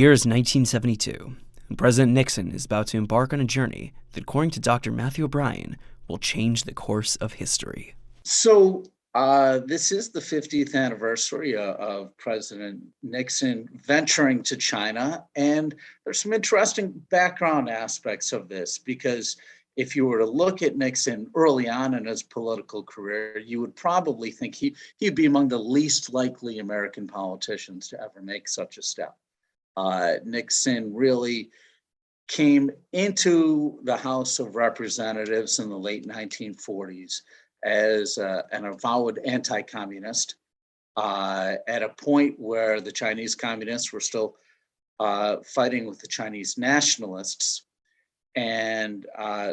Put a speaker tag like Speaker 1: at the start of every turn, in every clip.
Speaker 1: year is 1972, and President Nixon is about to embark on a journey that, according to Dr. Matthew O'Brien, will change the course of history.
Speaker 2: This is the 50th anniversary of President Nixon venturing to China. And there's some interesting background aspects of this, because if you were to look at Nixon early on in his political career, you would probably think he'd be among the least likely American politicians to ever make such a step. Nixon really came into the House of Representatives in the late 1940s as an avowed anti-communist at a point where the Chinese communists were still fighting with the Chinese nationalists. And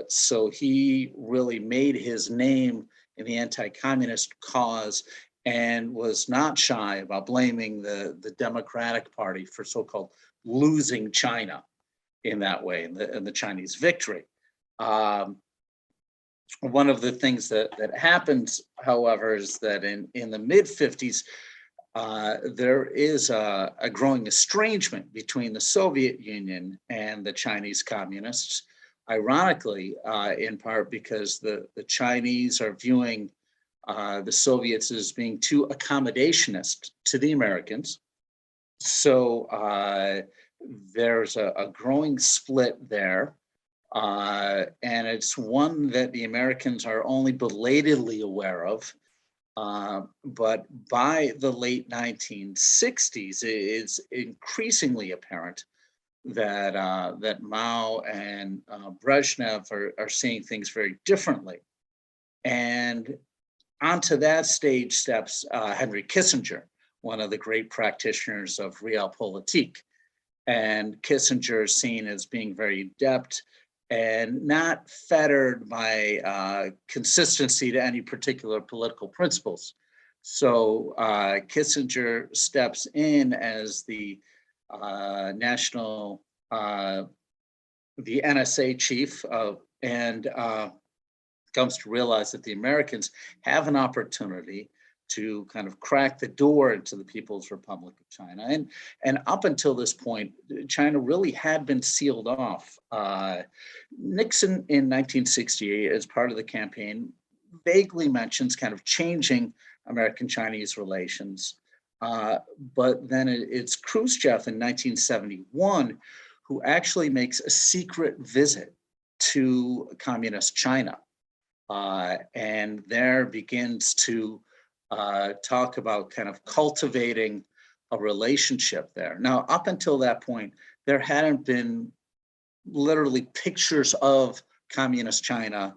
Speaker 2: so he really made his name in the anti-communist cause and was not shy about blaming the Democratic Party for so-called losing China in that way, in the Chinese victory. One of the things that happens, however, is that in the mid-50s, there is a growing estrangement between the Soviet Union and the Chinese communists, ironically, in part because the Chinese are viewing the Soviets as being too accommodationist to the Americans. So there's a growing split there. And it's one that the Americans are only belatedly aware of. But by the late 1960s, it's increasingly apparent that that Mao and Brezhnev are seeing things very differently. And onto that stage steps Henry Kissinger, one of the great practitioners of realpolitik. And Kissinger is seen as being very adept and not fettered by consistency to any particular political principles. So Kissinger steps in as the the NSA chief and comes to realize that the Americans have an opportunity to kind of crack the door into the People's Republic of China. And up until this point, China really had been sealed off. Nixon in 1968, as part of the campaign, vaguely mentions kind of changing American-Chinese relations. But then it's Khrushchev in 1971 who actually makes a secret visit to communist China. And there begins to talk about kind of cultivating a relationship there. Now, up until that point, there hadn't been literally pictures of communist China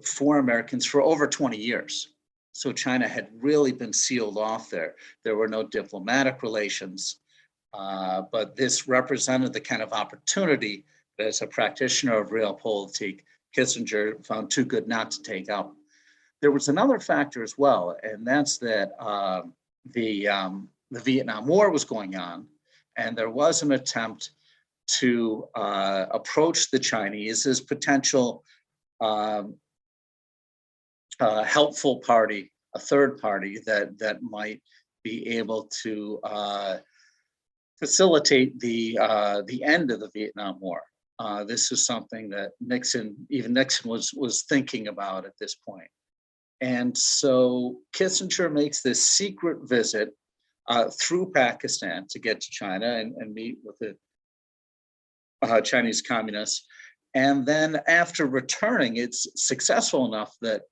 Speaker 2: for Americans for over 20 years. So China had really been sealed off there. There were no diplomatic relations, but this represented the kind of opportunity that, as a practitioner of realpolitik, Kissinger found too good not to take up. There was another factor as well, and that's that the Vietnam War was going on, and there was an attempt to approach the Chinese as potential helpful party, a third party that might be able to facilitate the end of the Vietnam War. This is something that even Nixon was thinking about at this point. And so Kissinger makes this secret visit through Pakistan to get to China and meet with the Chinese communists. And then after returning, it's successful enough that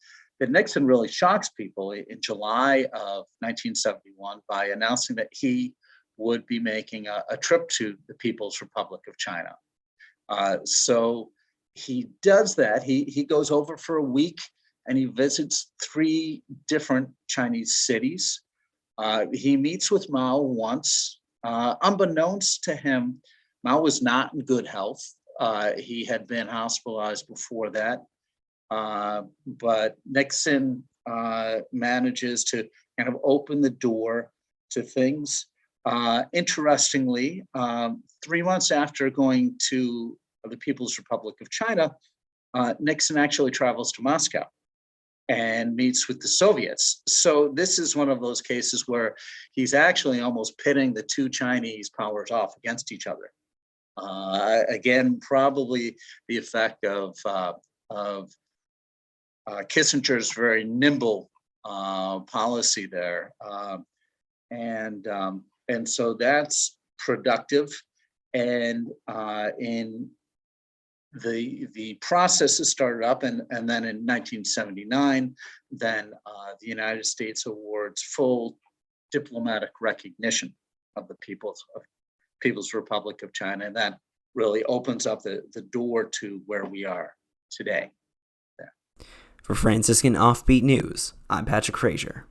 Speaker 2: Nixon really shocks people in July of 1971 by announcing that he would be making a trip to the People's Republic of China. So he does that. He goes over for a week and he visits 3 different Chinese cities. He meets with Mao once. Unbeknownst to him, Mao was not in good health. He had been hospitalized before that. But Nixon manages to kind of open the door to things. Interestingly, 3 months after going to the People's Republic of China, Nixon actually travels to Moscow. and meets with the Soviets. So this is one of those cases where he's actually almost pitting the two Chinese powers off against each other. Again, probably the effect of Kissinger's very nimble policy there, and so that's productive. And in the process has started up, and then in 1979, then the United States awards full diplomatic recognition of the People's Republic of China, and that really opens up the door to where we are today.
Speaker 1: For Franciscan Offbeat News, I'm Patrick Frazier.